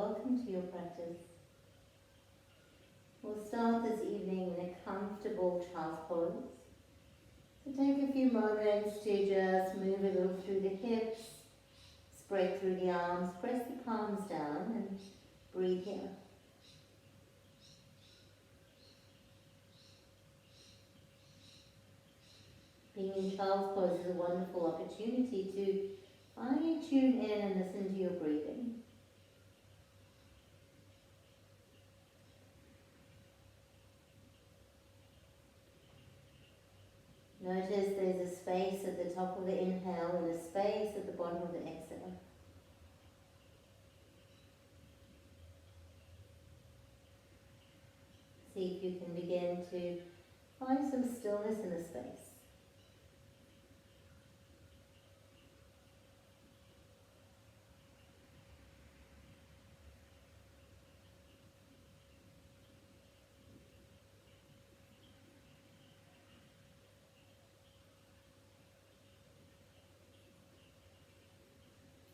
welcome to your practice. We'll start this evening in a comfortable child's pose. So take a few moments to just move a little through the hips, spread through the arms, press the palms down and breathe here. Being in child's pose is a wonderful opportunity to finally tune in and listen to your breathing. Notice there's a space at the top of the inhale and a space at the bottom of the exhale. See if you can begin to find some stillness in the space.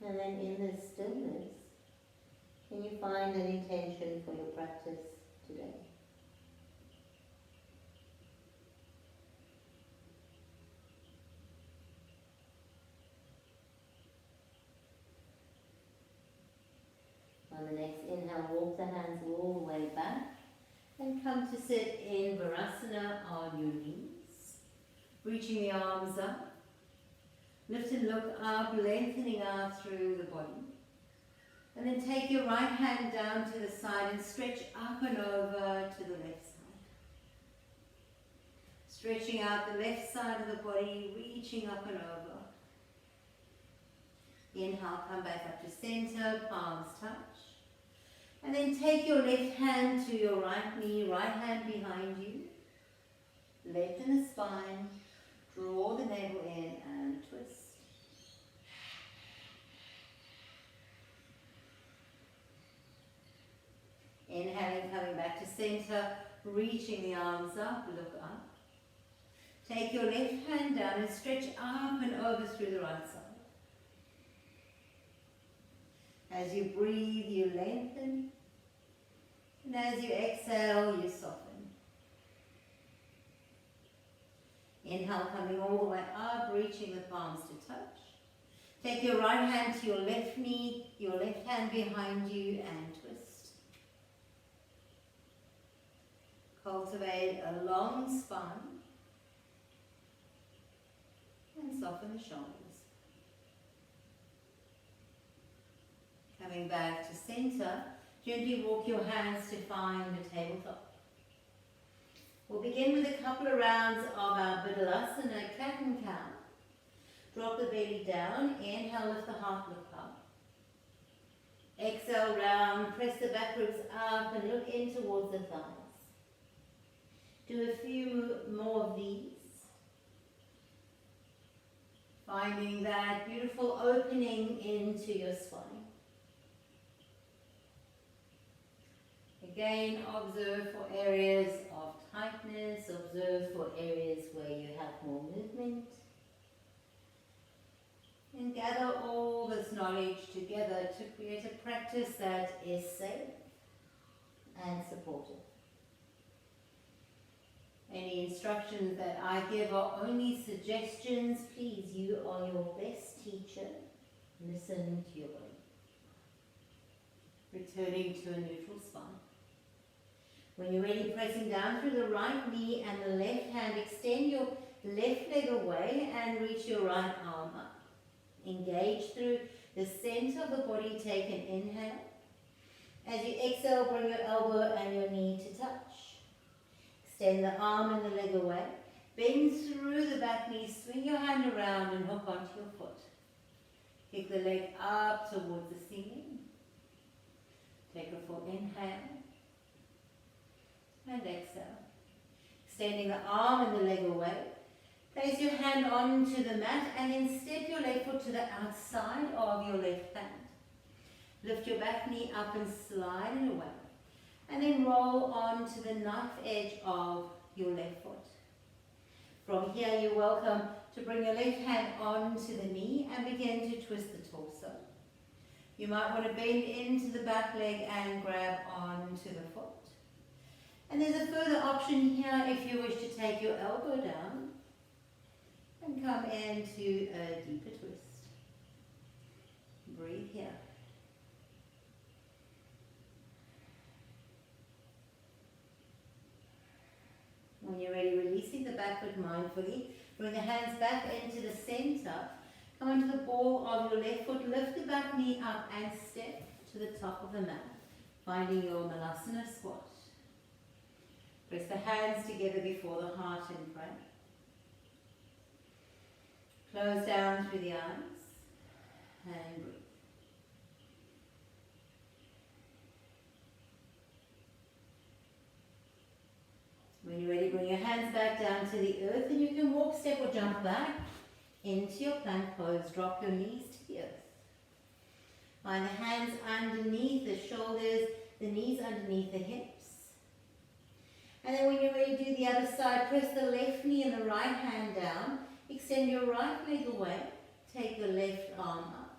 And then in this stillness, can you find an intention for your practice today? On the next inhale, walk the hands all the way back and come to sit in Vashistasana on your knees, reaching the arms up. Lift and look up, lengthening out through the body. And then take your right hand down to the side and stretch up and over to the left side. Stretching out the left side of the body, reaching up and over. Inhale, come back up to center, palms touch. And then take your left hand to your right knee, right hand behind you. Lengthen the spine. Draw the navel in and twist. Inhaling, coming back to center, reaching the arms up, look up. Take your left hand down and stretch up and over through the right side. As you breathe, you lengthen. And as you exhale, you soften. Inhale, coming all the way up, reaching the palms to touch. Take your right hand to your left knee, your left hand behind you, and twist. Cultivate a long spine. And soften the shoulders. Coming back to center, gently walk your hands to find the tabletop. We'll begin with a couple of rounds of our Bakasana, cat and cow. Drop the belly down, inhale, lift the heart, look up. Exhale, round, press the back ribs up and look in towards the thighs. Do a few more of these. Finding that beautiful opening into your spine. Again, observe for areas of tightness, observe for areas where you have more movement. And gather all this knowledge together to create a practice that is safe and supportive. Any instructions that I give are only suggestions. Please, you are your best teacher. Listen to your body. Returning to a neutral spine. When you're ready, pressing down through the right knee and the left hand, extend your left leg away and reach your right arm up. Engage through the center of the body, take an inhale. As you exhale, bring your elbow and your knee to touch. Extend the arm and the leg away. Bend through the back knee, swing your hand around and hook onto your foot. Kick the leg up towards the ceiling. Take a full inhale. And exhale. Extending the arm and the leg away. Place your hand onto the mat and then step your left foot to the outside of your left hand. Lift your back knee up and slide it away. And then roll onto the knife edge of your left foot. From here, you're welcome to bring your left hand onto the knee and begin to twist the torso. You might want to bend into the back leg and grab onto the foot. And there's a further option here if you wish to take your elbow down and come into a deeper twist. Breathe here. When you're ready, releasing the back foot mindfully, bring the hands back into the center. Come onto the ball of your left foot, lift the back knee up and step to the top of the mat, finding your Malasana squat. Press the hands together before the heart and pray. Close down through the eyes and breathe. When you're ready, bring your hands back down to the earth and you can walk, step or jump back into your plank pose. Drop your knees to the earth. Find the hands underneath the shoulders, the knees underneath the hips. And then when you're ready, do the other side. Press the left knee and the right hand down. Extend your right leg away. Take the left arm up.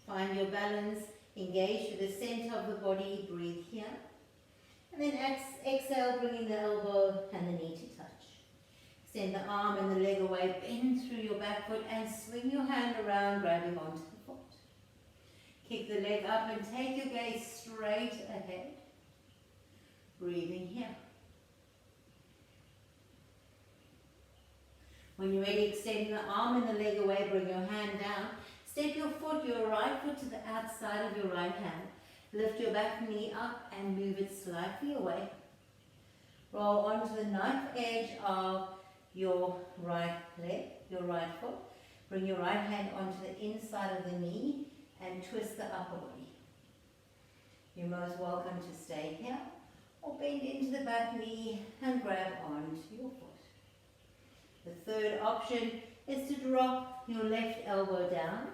Find your balance. Engage to the center of the body. Breathe here. And then exhale, bringing the elbow and the knee to touch. Extend the arm and the leg away. Bend through your back foot and swing your hand around, grabbing onto the foot. Kick the leg up and take your gaze straight ahead. Breathing here. When you're ready, extending the arm and the leg away, bring your hand down. Step your foot, your right foot to the outside of your right hand. Lift your back knee up and move it slightly away. Roll onto the knife edge of your right leg, your right foot. Bring your right hand onto the inside of the knee and twist the upper body. You're most welcome to stay here or bend into the back knee and grab onto your foot. The third option is to drop your left elbow down,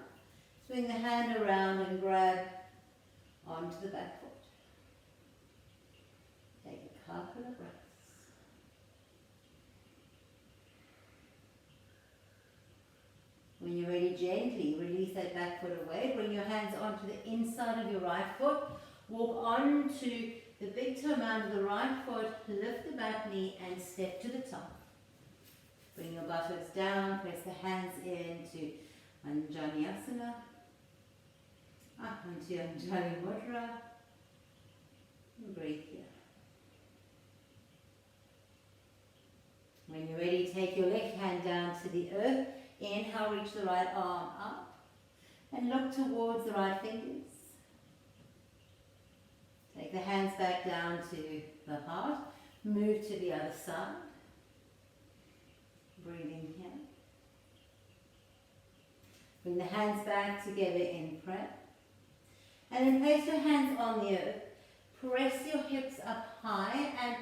swing the hand around and grab onto the back foot. Take a couple of breaths. When you're ready, gently release that back foot away. Bring your hands onto the inside of your right foot. Walk onto the big toe mound of the right foot. Lift the back knee and step to the top. Bring your buttocks down. Press the hands into Anjaneyasana. Onto Anjali Mudra. And breathe here. When you're ready, take your left hand down to the earth. Inhale, reach the right arm up. And look towards the right fingers. Take the hands back down to the heart. Move to the other side. Breathing here. Bring the hands back together in prayer. And then place your hands on the earth. Press your hips up high and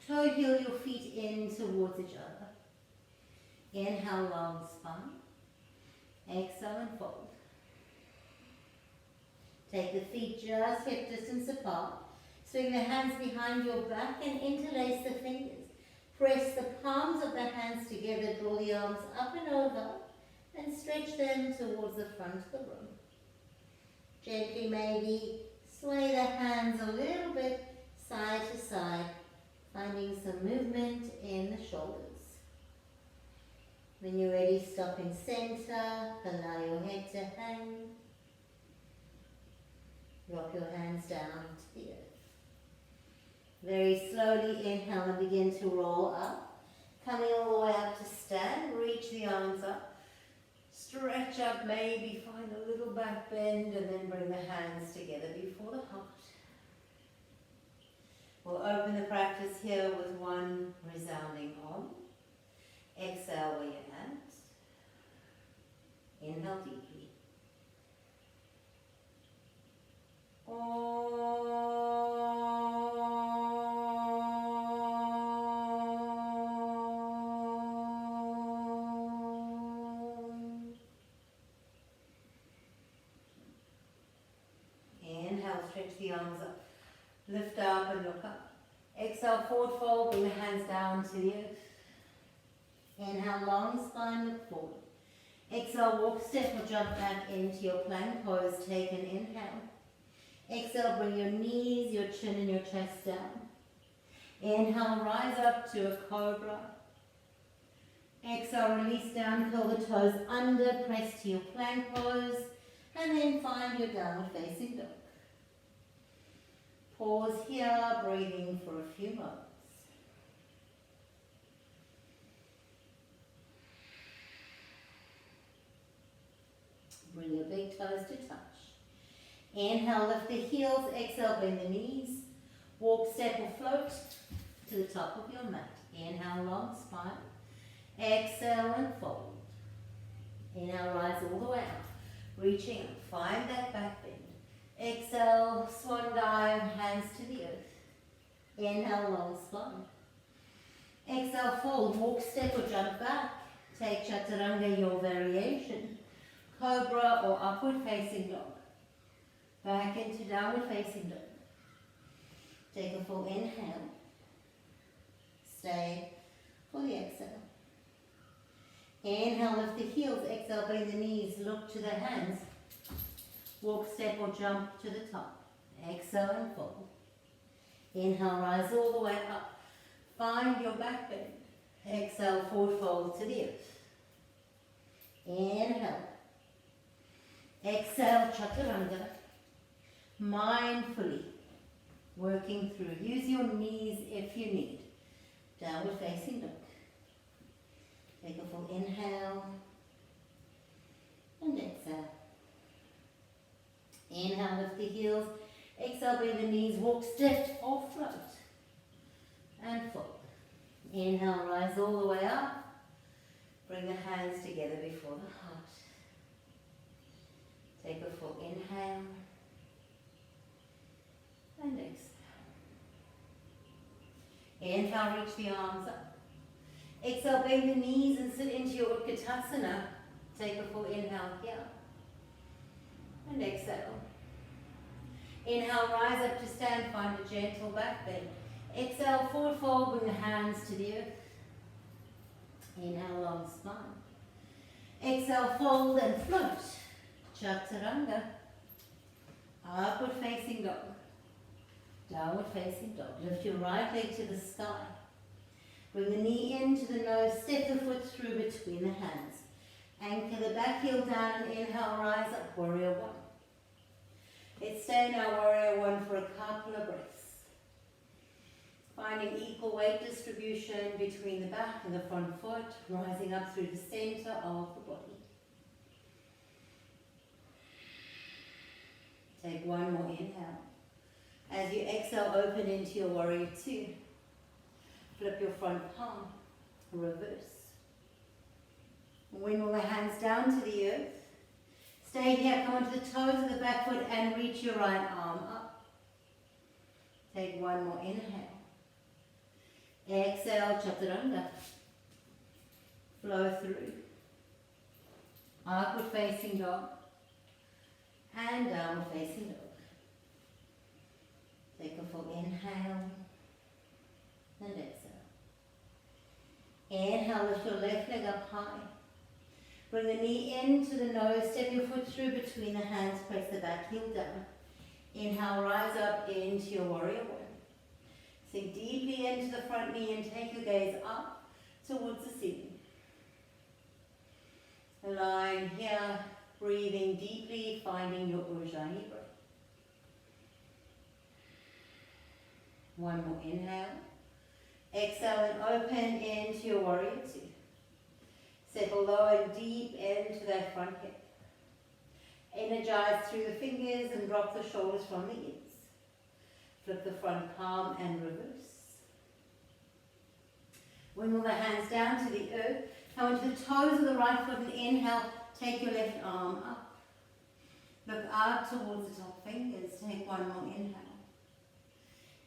toe heel your feet in towards each other. Inhale, long spine. Exhale and fold. Take the feet just hip distance apart. Swing the hands behind your back and interlace the fingers. Press the palms of the hands together. Draw the arms up and over and stretch them towards the front of the room. Gently maybe sway the hands a little bit side to side, finding some movement in the shoulders. When you're ready, stop in center, allow your head to hang. Drop your hands down to the earth. Very slowly inhale and begin to roll up. Coming all the way up to stand, reach the arms up. Stretch up, maybe find a little back bend and then bring the hands together before the heart. We'll open the practice here with one resounding Om. Exhale where you're at. Inhale deeply. Inhale, stretch the arms up. Lift up and look up. Exhale, forward fold, bring the hands down to the earth. Inhale, long spine, look forward. Exhale, walk, step or jump back into your plank pose. Take an inhale. Exhale, bring your knees, your chin and your chest down. Inhale, rise up to a cobra. Exhale, release down, curl the toes under, press to your plank pose, and then find your downward facing dog. Pause here, breathing for a few moments. Bring your big toes to touch. Inhale, lift the heels. Exhale, bend the knees. Walk, step or float to the top of your mat. Inhale, long spine. Exhale and fold. Inhale, rise all the way up. Reaching up. Find that back bend. Exhale, swan dive, hands to the earth. Inhale, long spine. Exhale, fold. Walk, step or jump back. Take Chaturanga, your variation. Cobra or upward facing dog. Back into downward facing dog. Take a full inhale. Stay for the exhale. Inhale, lift the heels. Exhale, bend the knees. Look to the hands. Walk, step or jump to the top. Exhale and fold. Inhale, rise all the way up. Find your back bend. Exhale, forward fold to the earth. Inhale. Exhale, Chaturanga. Mindfully working through. Use your knees if you need. Downward facing dog. Take a full inhale and exhale. Inhale, lift the heels. Exhale, bend the knees. Walk, step or float. And fold. Inhale, rise all the way up. Bring the hands together before the heart. Take a full inhale and exhale. Inhale, reach the arms up. Exhale, bend the knees and sit into your Utkatasana. Take a full inhale here. And exhale. Inhale, rise up to stand, find a gentle back bend. Exhale, forward fold, bring the hands to the earth. Inhale, long spine. Exhale, fold and float. Chaturanga. Upward facing dog. Downward facing dog. Lift your right leg to the sky. Bring the knee into the nose, step the foot through between the hands. Anchor the back heel down and inhale, rise up, warrior one. Let's stay in our warrior one for a couple of breaths. Finding equal weight distribution between the back and the front foot, rising up through the center of the body. Take one more inhale. As you exhale, open into your warrior two. Flip your front palm, reverse. Wing all the hands down to the earth. Stay here, come onto the toes of the back foot and reach your right arm up. Take one more inhale. Exhale, Chaturanga. Flow through. Upward facing dog. And downward facing dog. Take a full inhale. And exhale. Inhale, lift your left leg up high. Bring the knee into the nose, step your foot through between the hands, press the back heel down. Inhale, rise up into your warrior one. Sink deeply into the front knee and take your gaze up towards the ceiling. Lying here, breathing deeply, finding your Ujjayi breath. One more inhale. Exhale and open into your warrior two. Settle low and deep into that front hip. Energize through the fingers and drop the shoulders from the ears. Flip the front palm and reverse. Wing all the hands down to the earth. Come onto the toes of the right foot and inhale. Take your left arm up. Look out towards the top fingers. Take one more inhale.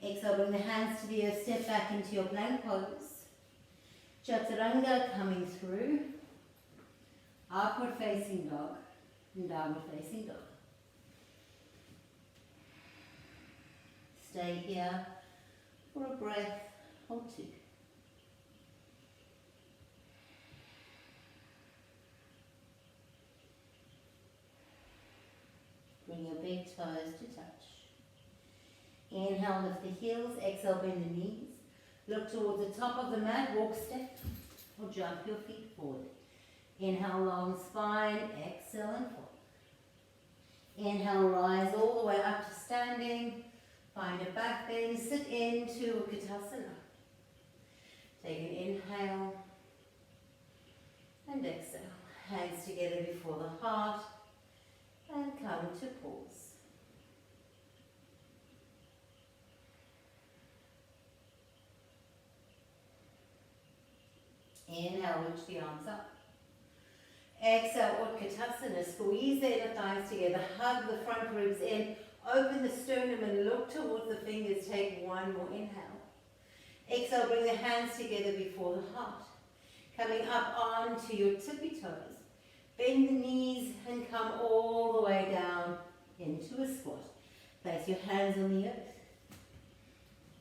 Exhale, bring the hands to the earth. Step back into your plank pose. Chaturanga coming through. Upward facing dog and downward facing dog. Stay here for a breath or two. Bring your big toes to touch. Inhale, lift the heels. Exhale, bend the knees. Look towards the top of the mat. Walk, step, or jump your feet forward. Inhale, long spine. Exhale and fold. Inhale, rise all the way up to standing. Find a back bend. Sit into Bakasana. Take an inhale and exhale. Hands together before the heart and come to pause. Inhale, reach the arms up. Exhale, Utkatasana. Squeeze the inner thighs together. Hug the front ribs in. Open the sternum and look towards the fingers. Take one more inhale. Exhale, bring the hands together before the heart. Coming up onto your tippy toes. Bend the knees and come all the way down into a squat. Place your hands on the earth.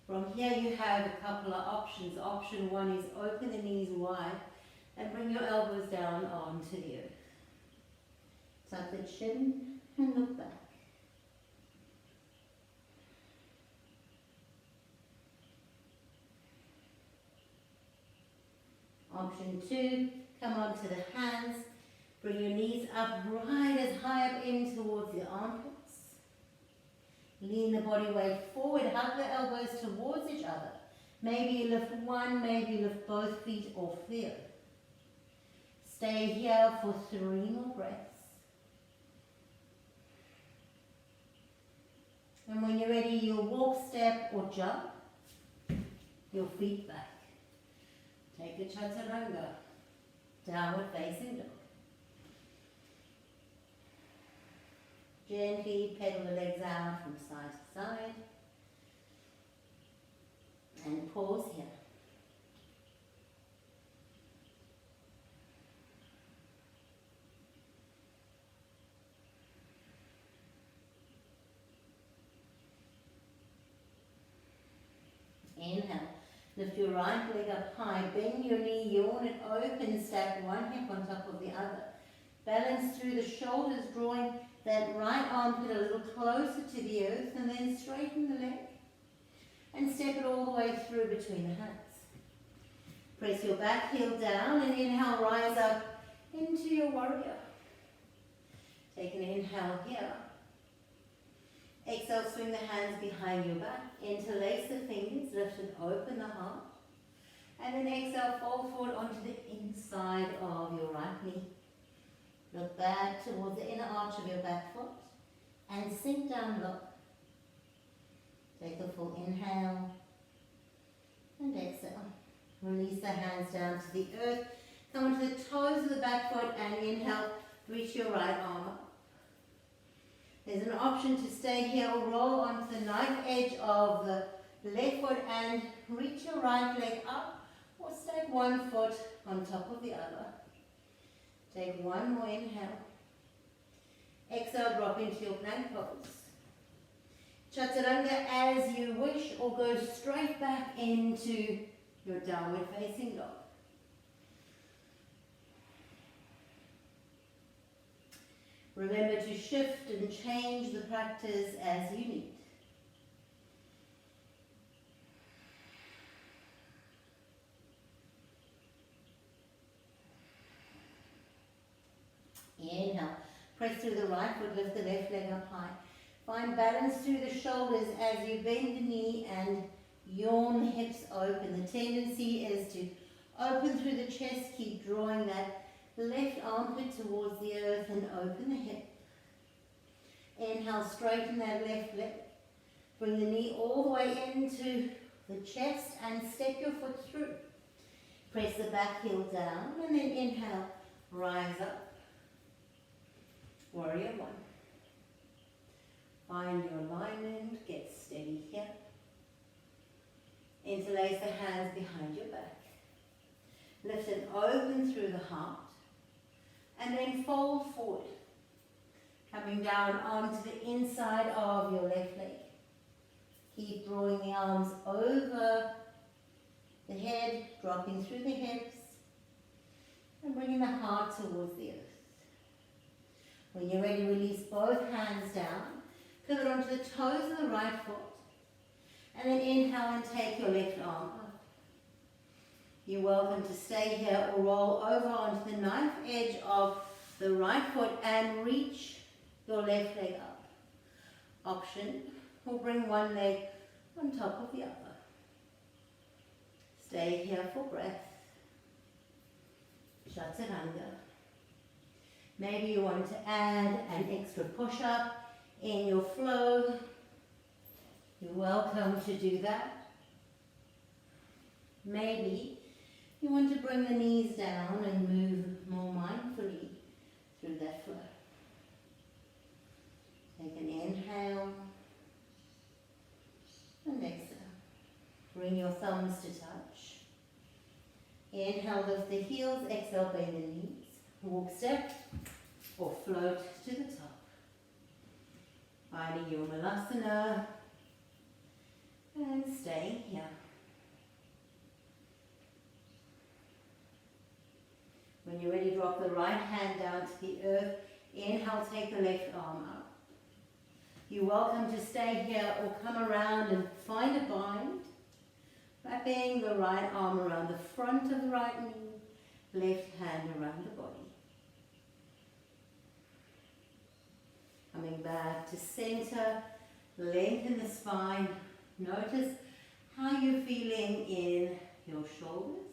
From here you have a couple of options. Option one is open the knees wide and bring your elbows down onto the earth. Tuck the chin and look back. Option two, come onto the hands. Bring your knees up right as high up in towards the armpits. Lean the body weight forward, hug the elbows towards each other. Maybe lift one, maybe lift both feet off the earth. Stay here for 3 more breaths. And when you're ready, you'll walk, step or jump your feet back. Take a Chaturanga, downward facing dog. Gently pedal the legs out from side to side. And pause here. Inhale. Lift your right leg up high. Bend your knee, yawn it open. Stack one hip on top of the other. Balance through the shoulders, drawing that right armpit a little closer to the earth, and then straighten the leg and step it all the way through between the hands. Press your back heel down and inhale, rise up into your warrior. Take an inhale here. Exhale, swing the hands behind your back. Interlace the fingers, lift and open the heart. And then exhale, fold forward onto the inside of your right knee. Look back towards the inner arch of your back foot and sink down low. Take a full inhale and exhale. Release the hands down to the earth. Come onto the toes of the back foot and inhale, reach your right arm up. There's an option to stay here or roll onto the knife edge of the left foot and reach your right leg up, or stack one foot on top of the other. Take one more inhale. Exhale, drop into your plank pose. Chaturanga as you wish, or go straight back into your downward facing dog. Remember to shift and change the practice as you need. Inhale. Press through the right foot, lift the left leg up high. Find balance through the shoulders as you bend the knee and yawn the hips open. The tendency is to open through the chest, keep drawing that left armpit towards the earth and open the hip. Inhale, straighten that left leg. Bring the knee all the way into the chest and step your foot through. Press the back heel down and then inhale, rise up. Warrior one. Find your alignment, get steady here. Interlace the hands behind your back. Lift and open through the heart. And then fold forward. Coming down onto the inside of your left leg. Keep drawing the arms over the head, dropping through the hips. And bringing the heart towards the earth. When you're ready, release both hands down. Pivot onto the toes of the right foot. And then inhale and take your left arm up. You're welcome to stay here or roll over onto the knife edge of the right foot and reach your left leg up. Option, or bring one leg on top of the other. Stay here for breath. Chaturanga. Maybe you want to add an extra push-up in your flow. You're welcome to do that. Maybe you want to bring the knees down and move more mindfully through that flow. Take an inhale and exhale. Bring your thumbs to touch. Inhale, lift the heels, exhale, bend the knees. Walk step or float to the top. Finding your Vinyasa and staying here. When you're ready, drop the right hand down to the earth. Inhale, take the left arm up. You're welcome to stay here or come around and find a bind. Wrapping the right arm around the front of the right knee, left hand around the body. Coming back to center, lengthen the spine. Notice how you're feeling in your shoulders.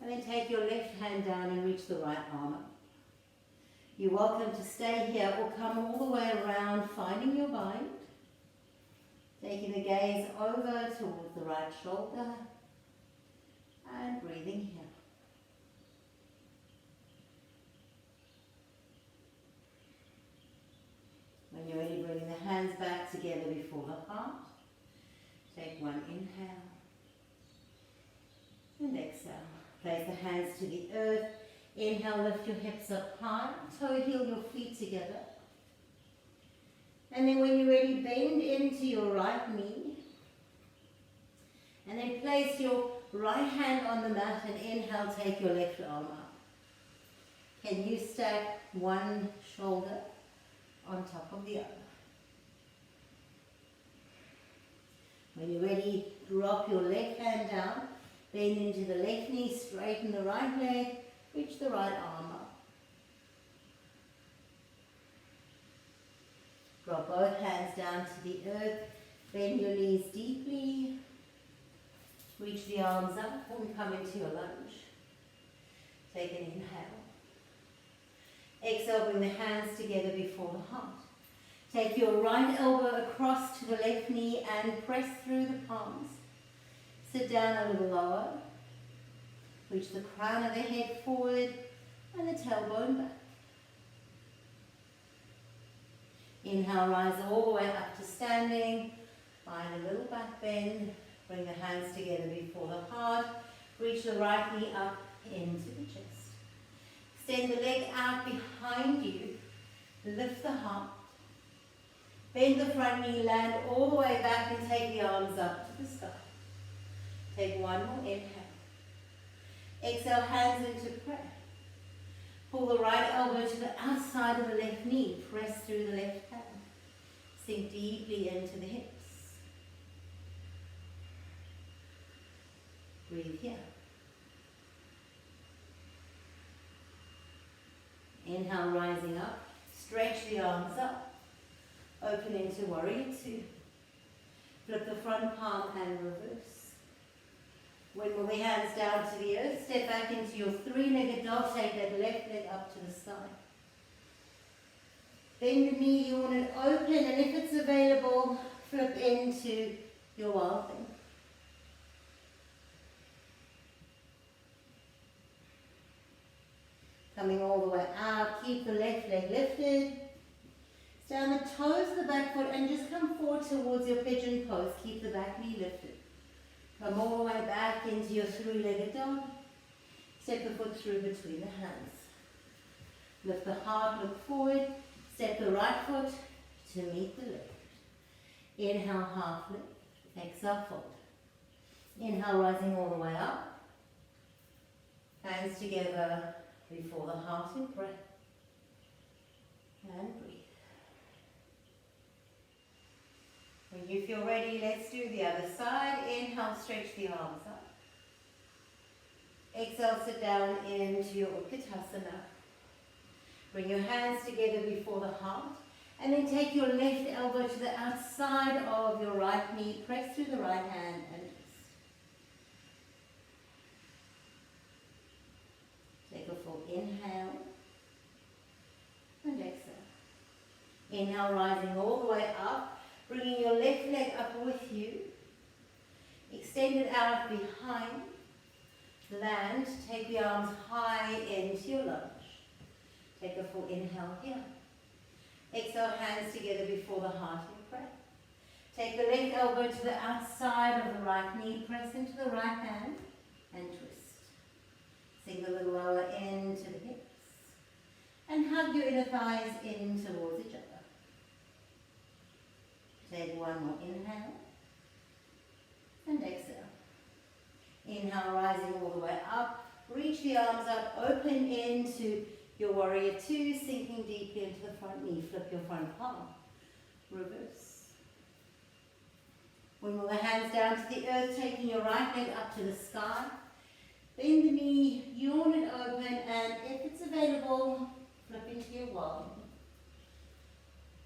And then take your left hand down and reach the right arm up. You're welcome to stay here or come all the way around, finding your bind. Taking the gaze over towards the right shoulder and breathing here. When you're ready, bring the hands back together before the heart. Take one inhale and exhale. Place the hands to the earth. Inhale, lift your hips up high. Toe heel your feet together. And then when you're ready, bend into your right knee. And then place your right hand on the mat and inhale, take your left arm up. Can you stack one shoulder on top of the other? When you're ready, drop your left hand down, bend into the left knee, straighten the right leg, reach the right arm up. Drop both hands down to the earth, bend your knees deeply, reach the arms up and come into your lunge. Take an inhale. Exhale, bring the hands together before the heart. Take your right elbow across to the left knee and press through the palms. Sit down a little lower. Reach the crown of the head forward and the tailbone back. Inhale, rise all the way up to standing. Find a little back bend. Bring the hands together before the heart. Reach the right knee up into the chest. Extend the leg out behind you. Lift the heart. Bend the front knee, land all the way back and take the arms up to the sky. Take one more inhale. Exhale, hands into prayer. Pull the right elbow to the outside of the left knee. Press through the left hand. Sink deeply into the hips. Breathe here. Inhale, rising up. Stretch the arms up. Open into warrior two. Flip the front palm and reverse. Wiggle the hands down to the earth. Step back into your three-legged dog. Take that left leg up to the side. Bend the knee. You want it open, and if it's available, flip into your wild thing. Coming all the way out. Keep the left leg lifted. Stay on the toes of the back foot and just come forward towards your pigeon pose. Keep the back knee lifted. Come all the way back into your three-legged dog. Step the foot through between the hands. Lift the heart, look forward. Step the right foot to meet the left. Inhale, half lift. Exhale, fold. Inhale, rising all the way up. Hands together before the heart in prayer. When you feel ready, let's do the other side. Inhale, stretch the arms up. Exhale, sit down into your Bakasana. Bring your hands together before the heart. And then take your left elbow to the outside of your right knee. Press through the right hand and twist. Take a full inhale. And exhale. Inhale, rising all the way up. Bringing your left leg up with you. Extend it out behind. Land. Take the arms high into your lunge. Take a full inhale here. Exhale, hands together before the heart and pray. Take the left elbow to the outside of the right knee. Press into the right hand and twist. Sink a little lower into the hips. And hug your inner thighs in towards each other. Take one more inhale. And exhale. Inhale, rising all the way up. Reach the arms up, open into your warrior two, sinking deeply into the front knee. Flip your front palm. Reverse. Bring all the hands down to the earth, taking your right leg up to the sky. Bend the knee, yawn it open, and if it's available, flip into your wall.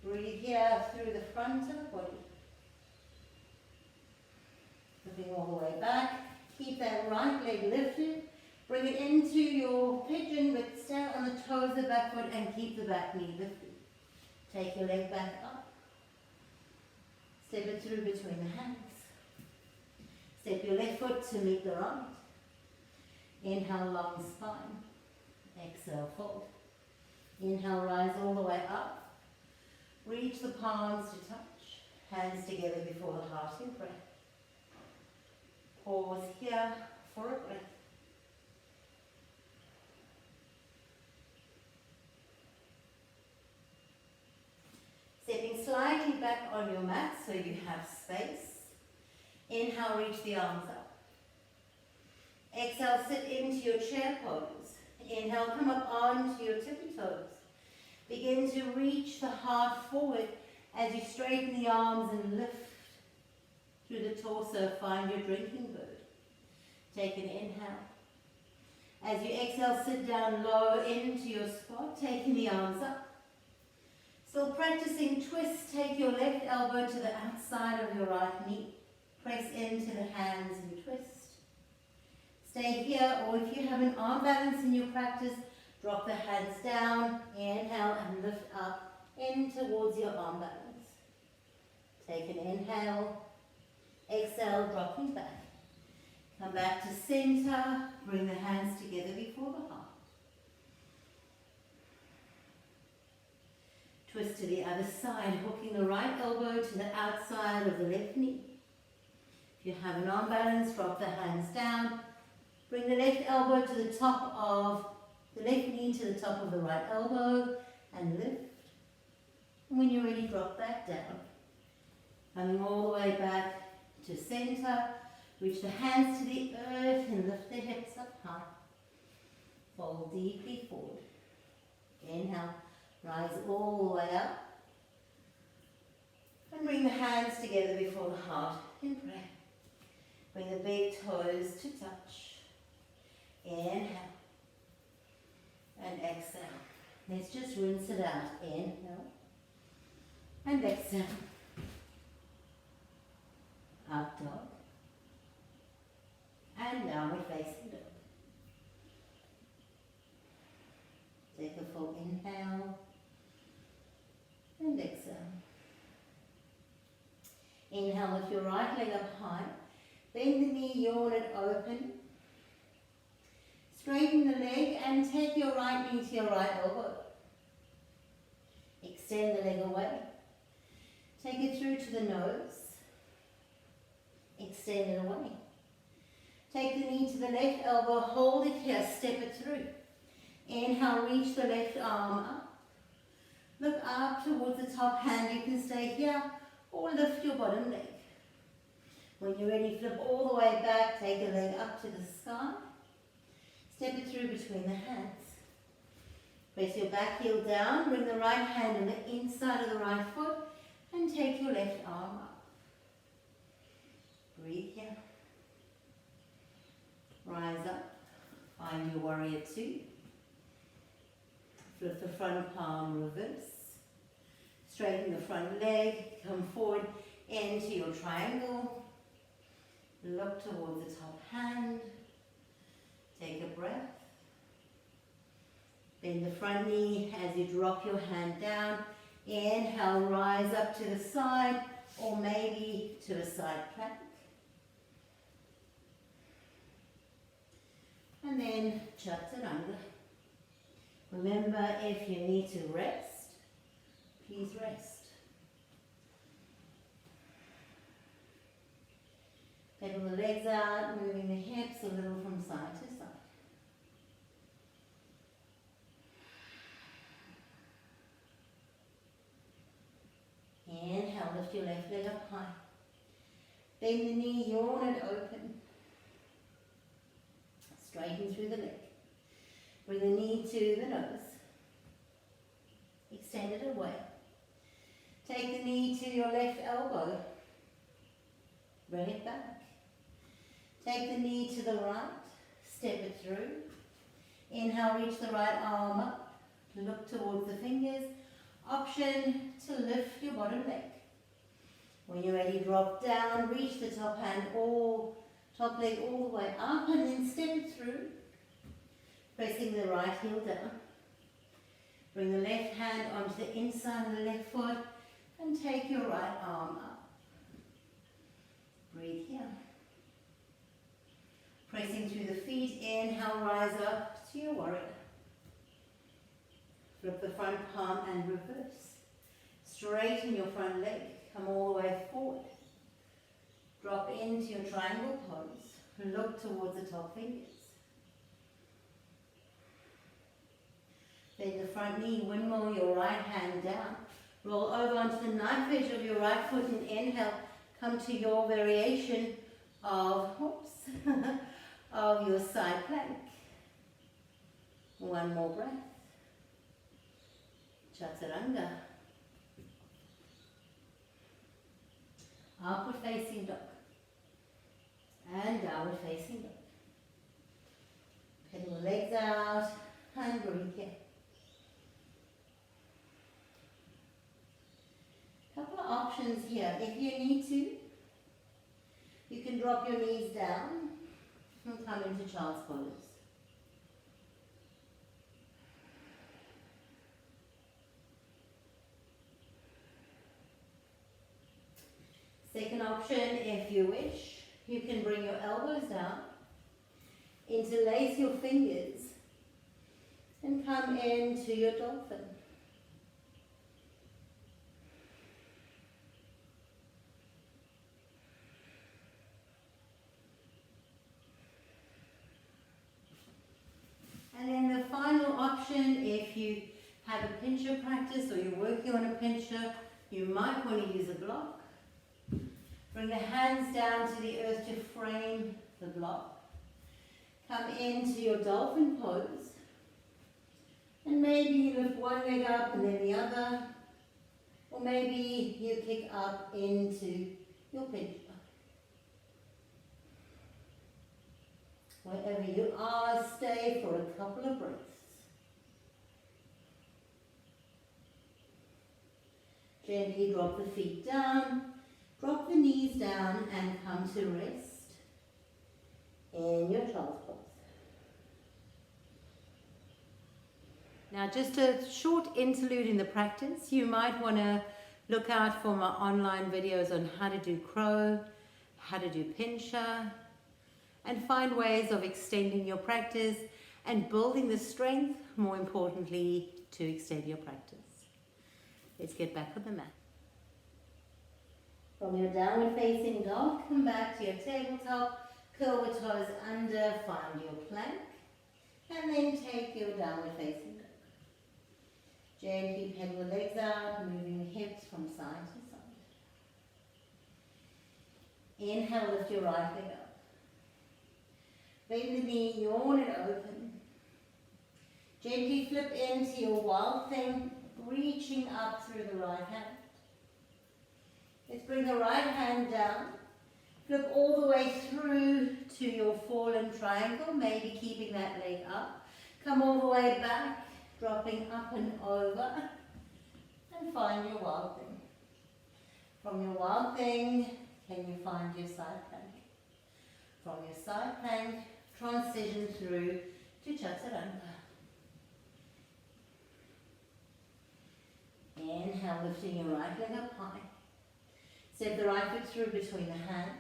Breathe here through the front of the body. Flipping all the way back. Keep that right leg lifted. Bring it into your pigeon, but stay on the toes of the back foot and keep the back knee lifted. Take your leg back up. Step it through between the hands. Step your left foot to meet the right. Inhale, long spine. Exhale, fold. Inhale, rise all the way up. Reach the palms to touch. Hands together before the heart in breath. Pause here for a breath. Stepping slightly back on your mat so you have space. Inhale, reach the arms up. Exhale, sit into your chair pose. Inhale, come up onto your tippy toes. Begin to reach the heart forward as you straighten the arms and lift through the torso. Find your drinking bird. Take an inhale. As you exhale, sit down low into your squat, taking the arms up. Still practicing twist, take your left elbow to the outside of your right knee. Press into the hands and twist. Stay here, or if you have an arm balance in your practice, drop the hands down, inhale and lift up in towards your arm balance. Take an inhale, exhale, dropping back. Come back to center, bring the hands together before the heart. Twist to the other side, hooking the right elbow to the outside of the left knee. If you have an arm balance, drop the hands down. Bring the left elbow to the top of the left knee to the top of the right elbow and lift. And when you're ready, drop back down. Coming all the way back to center. Reach the hands to the earth and lift the hips up high. Fold deeply forward. Inhale. Rise all the way up. And bring the hands together before the heart in prayer. Bring the big toes to touch. Inhale. And exhale. Let's just rinse it out. Inhale. And exhale. Up dog. And downward facing dog. Take a full inhale. And exhale. Inhale, lift your right leg up high. Bend the knee, yawn it open. Straighten the leg and take your right knee to your right elbow. Extend the leg away. Take it through to the nose. Extend it away. Take the knee to the left elbow, hold it here, step it through. Inhale, reach the left arm up. Look up towards the top hand. You can stay here or lift your bottom leg. When you're ready, flip all the way back. Take the leg up to the sky. Step it through between the hands. Press your back heel down. Bring the right hand on the inside of the right foot and take your left arm up. Breathe here. Rise up. Find your warrior two. Flip the front palm, reverse. Straighten the front leg. Come forward into your triangle. Look towards the top hand. Take a breath. Bend the front knee as you drop your hand down. Inhale, rise up to the side or maybe to a side plank. And then Chakrasana. Remember, if you need to rest, please rest. Pedal the legs out, moving the hips a little from side to side. Inhale, lift your left leg up high. Bend the knee, yawn it open. Straighten through the leg. Bring the knee to the nose. Extend it away. Take the knee to your left elbow. Bring it back. Take the knee to the right. Step it through. Inhale, reach the right arm up. Look towards the fingers. Option to lift your bottom leg. When you're ready, drop down, reach the top hand or top leg all the way up and then step it through. Pressing the right heel down. Bring the left hand onto the inside of the left foot and take your right arm up. Breathe here. Pressing through the feet, inhale, rise up to your warrior. Flip the front palm and reverse. Straighten your front leg. Come all the way forward. Drop into your triangle pose. Look towards the top fingers. Bend the front knee, windmill your right hand down. Roll over onto the knife edge of your right foot and inhale. Come to your variation of, of your side plank. One more breath. Chaturanga. Upward facing dog. And downward facing dog. Pedal the legs out and breathe here. Couple of options here. If you need to, you can drop your knees down and come into child's pose. Second option, if you wish, you can bring your elbows down, interlace your fingers, and come into your dolphin. And then the final option, if you have a pincher practice or you're working on a pincher, you might want to use a block. Bring the hands down to the earth to frame the block. Come into your dolphin pose. And maybe you lift one leg up and then the other. Or maybe you kick up into your pincher. Wherever you are, stay for a couple of breaths. Gently drop the feet down. Drop the knees down and come to rest in your child's pose. Now just a short interlude in the practice. You might want to look out for my online videos on how to do crow, how to do pincher, and find ways of extending your practice and building the strength, more importantly, to extend your practice. Let's get back on the mat. From your downward facing dog, come back to your tabletop, curl the toes under, find your plank, and then take your downward facing dog. Gently pedal the legs out, moving the hips from side to side. Inhale, lift your right leg up. Bend the knee, yawn it open. Gently flip into your wild thing, reaching up through the right hand. Let's bring the right hand down. Look all the way through to your fallen triangle, maybe keeping that leg up. Come all the way back, dropping up and over, and find your wild thing. From your wild thing, can you find your side plank? From your side plank, transition through to Chakrasana. Inhale, lifting your right leg up high. Step the right foot through between the hands.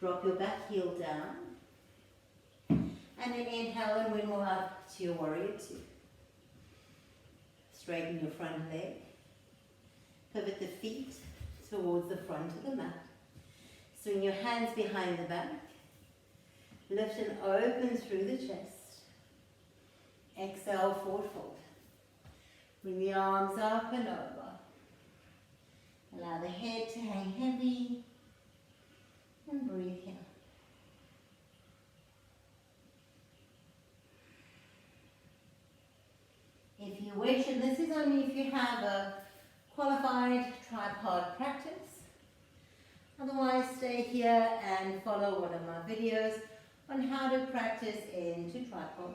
Drop your back heel down. And then inhale and wiggle up to your warrior two. Straighten your front leg. Pivot the feet towards the front of the mat. Swing your hands behind the back. Lift and open through the chest. Exhale, forward fold. Bring the arms up and over. Allow the head to hang heavy. And breathe here. If you wish, and this is only if you have a qualified tripod practice. Otherwise, stay here and follow one of my videos on how to practice into tripod.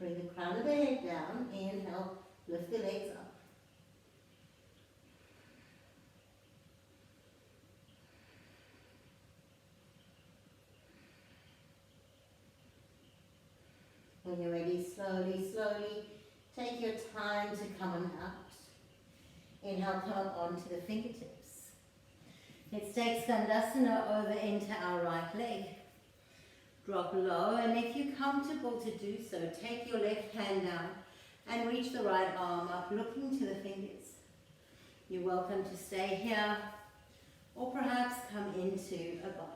Bring the crown of the head down. Inhale, lift the legs up. When you're ready, slowly, slowly, take your time to come on out. Inhale, come up onto the fingertips. Let's take Skandasana over into our right leg. Drop low, and if you're comfortable to do so, take your left hand down and reach the right arm up, looking to the fingers. You're welcome to stay here, or perhaps come into a bind.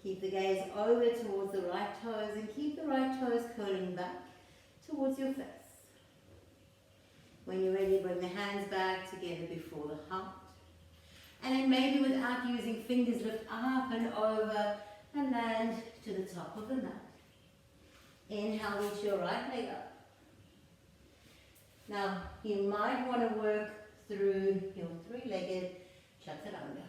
Keep the gaze over towards the right toes and keep the right toes curling back towards your face. When you're ready, bring the hands back together before the heart. And then maybe without using fingers, lift up and over and land to the top of the mat. Inhale, reach your right leg up. Now, you might want to work through your three-legged Chaturanga.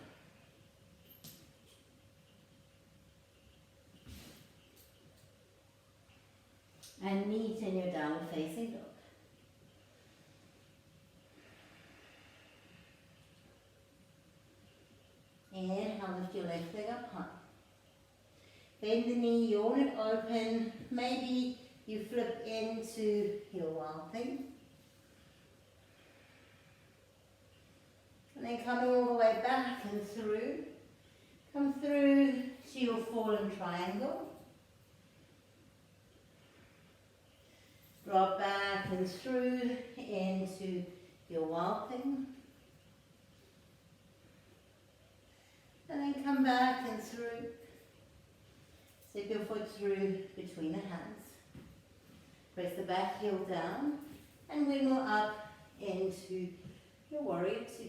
And meet in your downward facing dog. Inhale, lift your left leg up high. Bend the knee, yawn it open. Maybe you flip into your wild thing. And then coming all the way back and through. Come through to your fallen triangle. Drop back and through into your wild thing. And then come back and through. Step your foot through between the hands. Press the back heel down and wiggle up into your warrior two.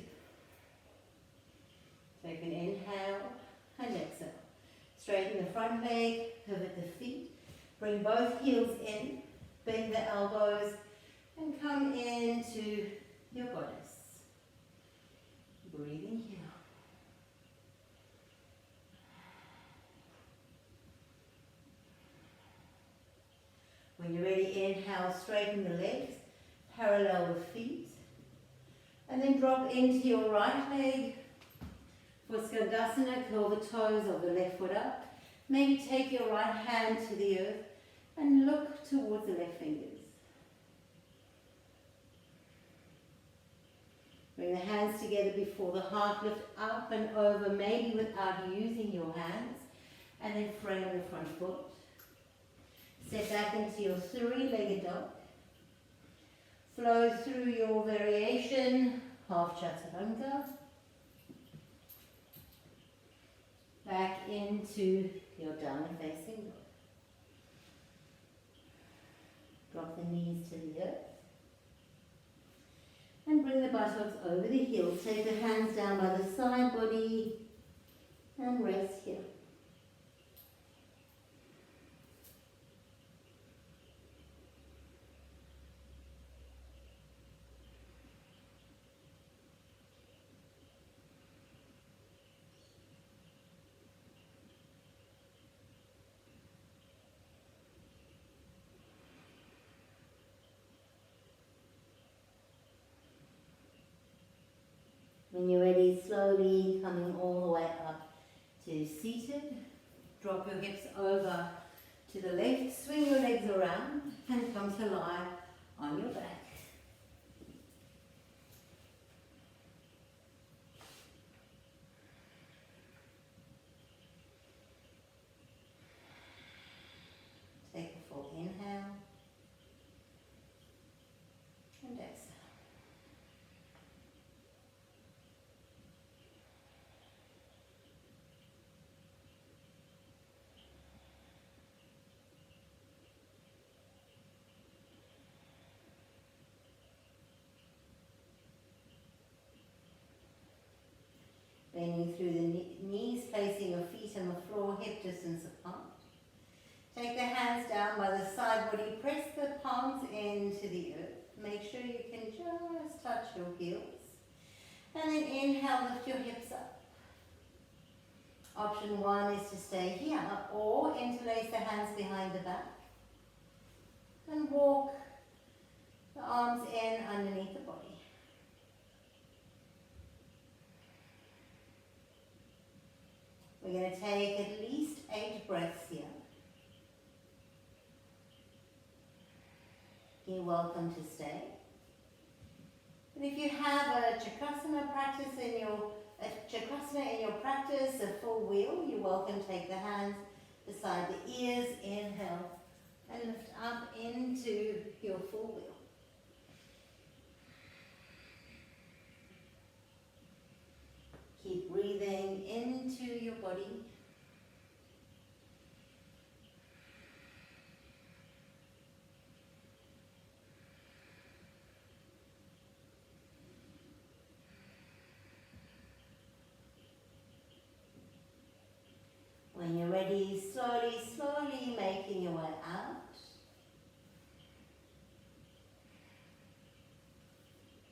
Take an inhale and exhale. Straighten the front leg, pivot the feet. Bring both heels in. Bend the elbows and come into your goddess. Breathing here. When you're ready, inhale, straighten the legs, parallel the feet. And then drop into your right leg. For Skandasana, curl the toes of the left foot up. Maybe take your right hand to the earth and look towards the left fingers. Bring the hands together before the heart, lift up and over, maybe without using your hands, and then frame the front foot. Step back into your three-legged dog. Flow through your variation, half Chaturanga. Back into your downward facing dog. Drop the knees to the earth. And bring the buttocks over the heels. Take the hands down by the side body and rest here. release, slowly coming all the way up to seated. Drop your hips over to the left, swing your legs around and come to lie on your back. Take a full inhale and exhale. Bending through the knees, placing your feet on the floor, hip distance apart. Take the hands down by the side body, press the palms into the earth. Make sure you can just touch your heels. And then inhale, lift your hips up. Option 1 is to stay here, or interlace the hands behind the back. And walk the arms in underneath the body. We're going to take at least 8 breaths here. You're welcome to stay. And if you have a Chakrasana practice in your practice, a full wheel, you're welcome to take the hands beside the ears, inhale, and lift up into your full wheel. Keep breathing into your body. When you're ready, slowly, slowly making your way out.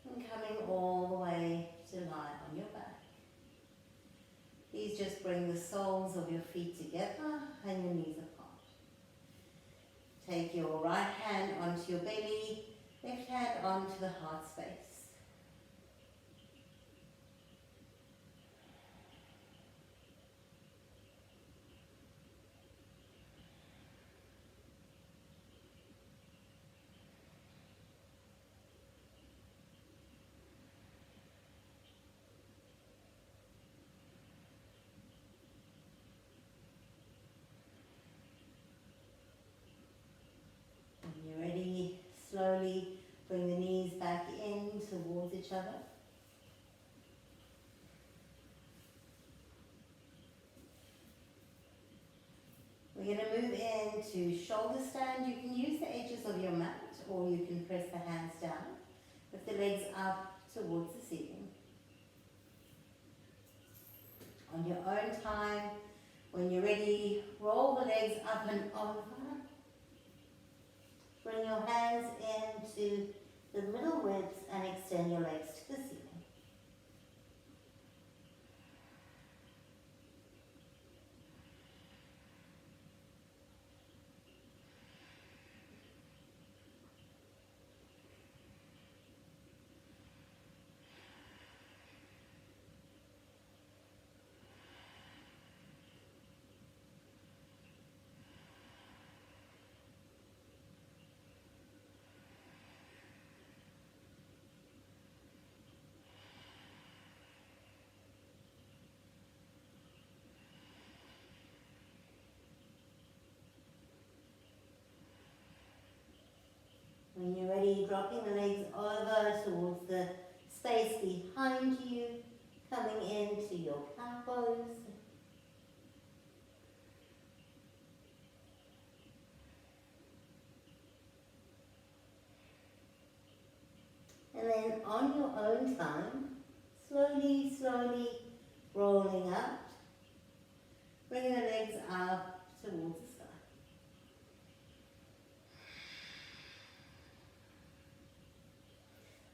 And coming all the way to lie on your back. Please just bring the soles of your feet together and your knees apart. Take your right hand onto your belly, left hand onto the heart space. Slowly bring the knees back in towards each other. We're going to move into shoulder stand. You can use the edges of your mat or you can press the hands down with the legs up towards the ceiling. On your own time, when you're ready, roll the legs up and over. Bring your hands into the middle ribs and extend your legs to the ceiling. When you're ready, dropping the legs over towards the space behind you, coming into your cow pose. And then on your own time, slowly, slowly rolling up, bringing the legs up towards the sky.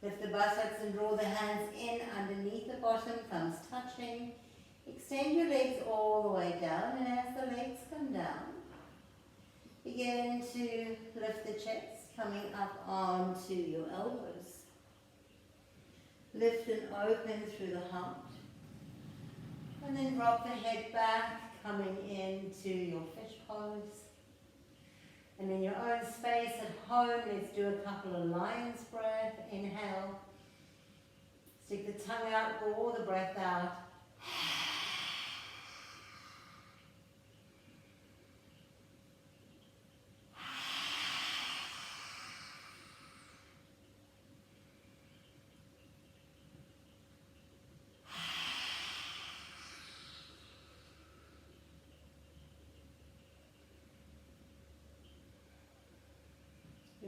Lift the buttocks and draw the hands in underneath the bottom, thumbs touching. Extend your legs all the way down, and as the legs come down, begin to lift the chest, coming up onto your elbows. Lift and open through the heart. And then drop the head back, coming into your fish pose. And in your own space at home, let's do a couple of lion's breath. Inhale. Stick the tongue out, blow all the breath out.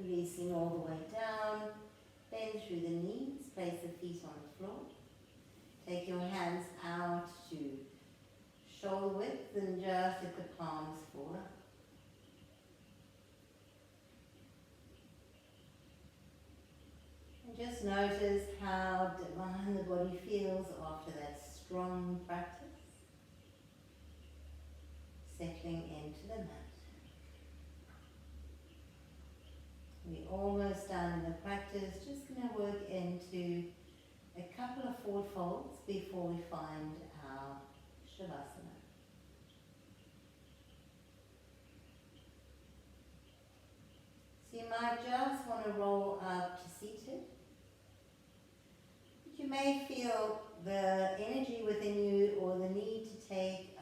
Releasing all the way down, bend through the knees, place the feet on the floor. Take your hands out to shoulder width and just let the palms fall up. And just notice how divine the body feels after that strong practice. Settling into the mat. We're almost done in the practice, just going to work into a couple of forward folds before we find our Savasana. So you might just want to roll up to seated. But you may feel the energy within you or the need to take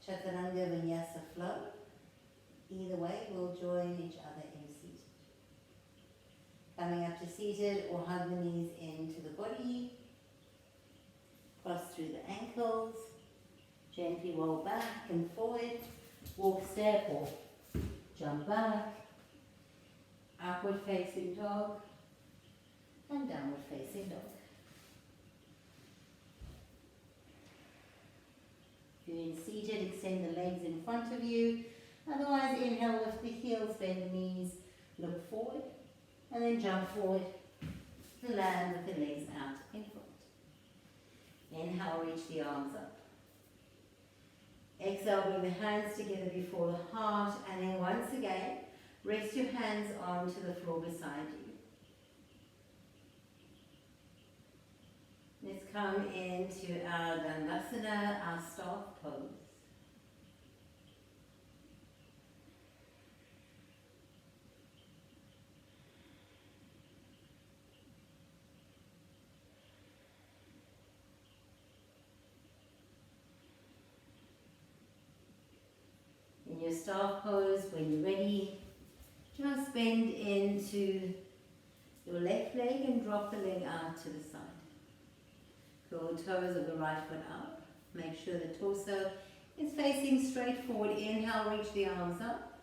Chakrasana Vinyasa Flow. Either way, we'll join each other in seated. Coming up to seated or hug the knees into the body. Cross through the ankles. Gently roll back and forward. Walk, step or jump back. Upward facing dog. And downward facing dog. If you're in seated, extend the legs in front of you. Otherwise, inhale, lift the heels, bend the knees, look forward, and then jump forward, land with the legs out in front. Inhale, reach the arms up. Exhale, bring the hands together before the heart, and then once again, rest your hands onto the floor beside you. Let's come into our Bakasana, our staff pose. In your staff pose, when you're ready, just bend into your left leg and drop the leg out to the side. Curl the toes of the right foot up. Make sure the torso is facing straight forward. Inhale, reach the arms up.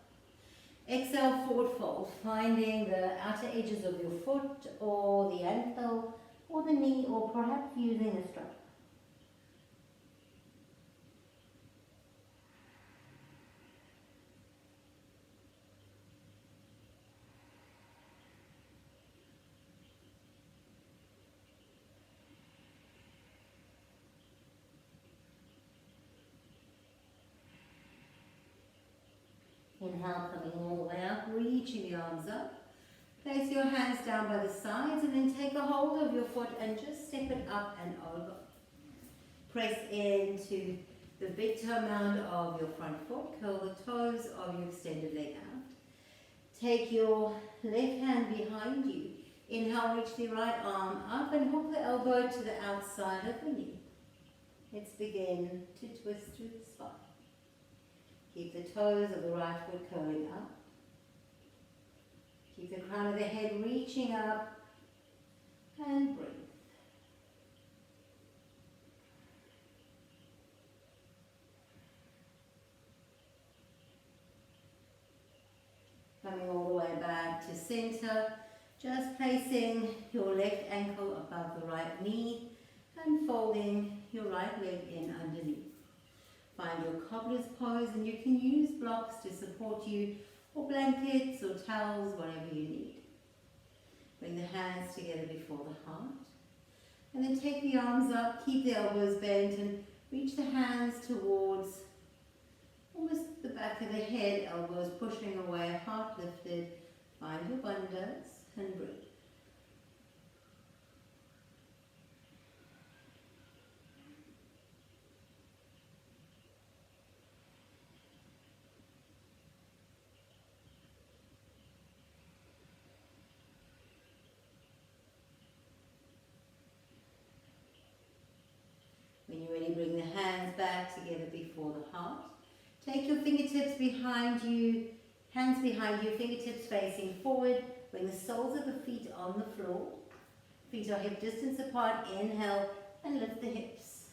Exhale, forward fold, finding the outer edges of your foot or the ankle or the knee, or perhaps using a strap. Inhale, coming all the way up, reaching the arms up. Place your hands down by the sides and then take a hold of your foot and just step it up and over. Press into the big toe mound of your front foot. Curl the toes of your extended leg out. Take your left hand behind you. Inhale, reach the right arm up and hook the elbow to the outside of the knee. Let's begin to twist through the spine. Keep the toes of the right foot curling up. Keep the crown of the head reaching up and breathe. Coming all the way back to center, just placing your left ankle above the right knee and folding your right leg in underneath. Find your cobbler's pose, and you can use blocks to support you, or blankets or towels, whatever you need. Bring the hands together before the heart. And then take the arms up, keep the elbows bent, and reach the hands towards almost the back of the head, elbows pushing away, heart lifted. Find your bandhas and breathe. back together before the heart. Take your fingertips behind you, hands behind you, fingertips facing forward. Bring the soles of the feet on the floor. Feet are hip distance apart. Inhale and lift the hips.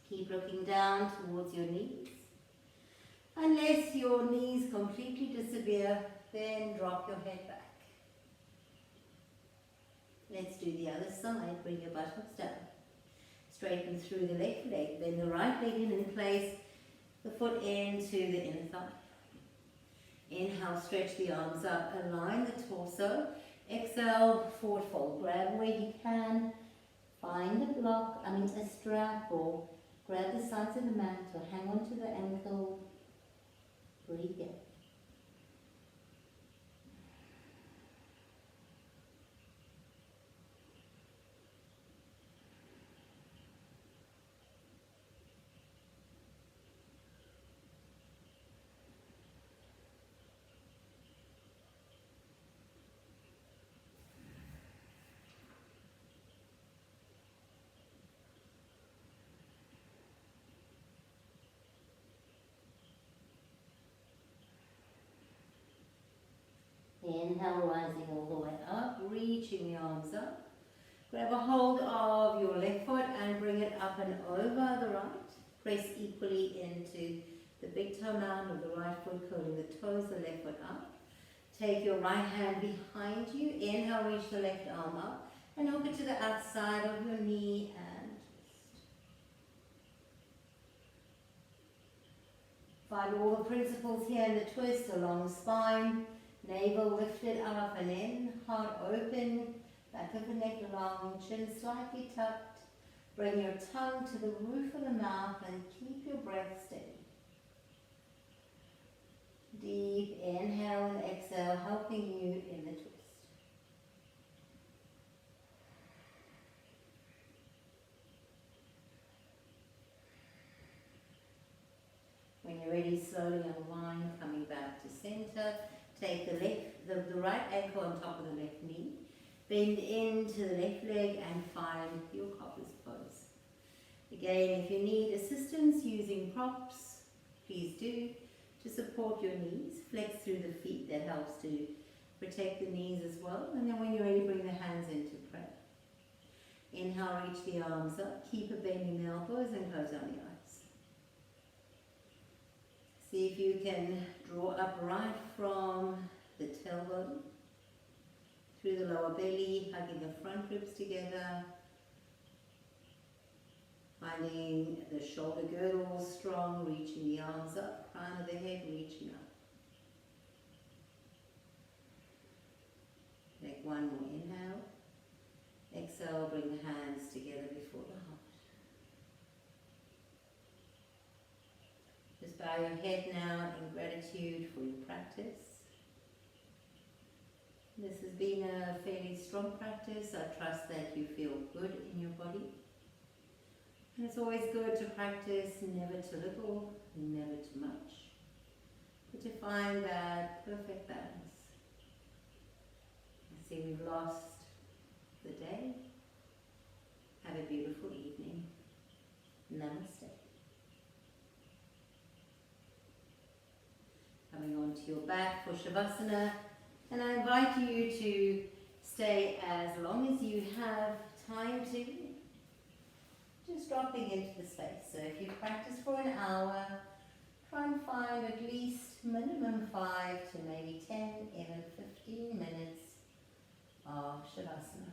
Keep looking down towards your knees. Unless your knees completely disappear, then drop your head back. Let's do the other side. Bring your buttocks down. Straighten through the left leg. Bend the right leg in place. The foot into the inner thigh. Inhale, stretch the arms up. Align the torso. Exhale, forward fold. Grab where you can. Find a block, a strap, or grab the sides of the mat or hang on to the ankle. Breathe in. Inhale, rising all the way up, reaching the arms up. Grab a hold of your left foot and bring it up and over the right. Press equally into the big toe mound of the right foot, curling the toes, the left foot up. Take your right hand behind you. Inhale, reach the left arm up and hook it to the outside of your knee and twist. Find all the principles here in the twist along the spine. Navel lifted up and in, heart open, back of the neck long, chin slightly tucked. Bring your tongue to the roof of the mouth and keep your breath steady. Deep inhale and exhale, helping you in the twist. When you're ready, slowly unwind, coming back to center. Take the right ankle on top of the left knee. Bend into the left leg and find your cobblers pose. Again, if you need assistance using props, please do, to support your knees. Flex through the feet, that helps to protect the knees as well. And then when you're ready, bring the hands into prayer. Inhale, reach the arms up. Keep bending the elbows and close down the eyes. See if you can draw up right from the tailbone, through the lower belly, hugging the front ribs together, finding the shoulder girdle strong, reaching the arms up, crown of the head reaching up. Take one more inhale. Exhale, bring the hands together before the heart. Just bow your head now in gratitude for your practice. This has been a fairly strong practice. I trust that you feel good in your body. And it's always good to practice never too little, never too much, but to find that perfect balance. I see we've lost the day. Have a beautiful evening. Namaste. Coming onto your back for Savasana, and I invite you to stay as long as you have time to, just dropping into the space. So if you practice for an hour, try and find at least minimum 5 to maybe 10, even 15 minutes of Shavasana.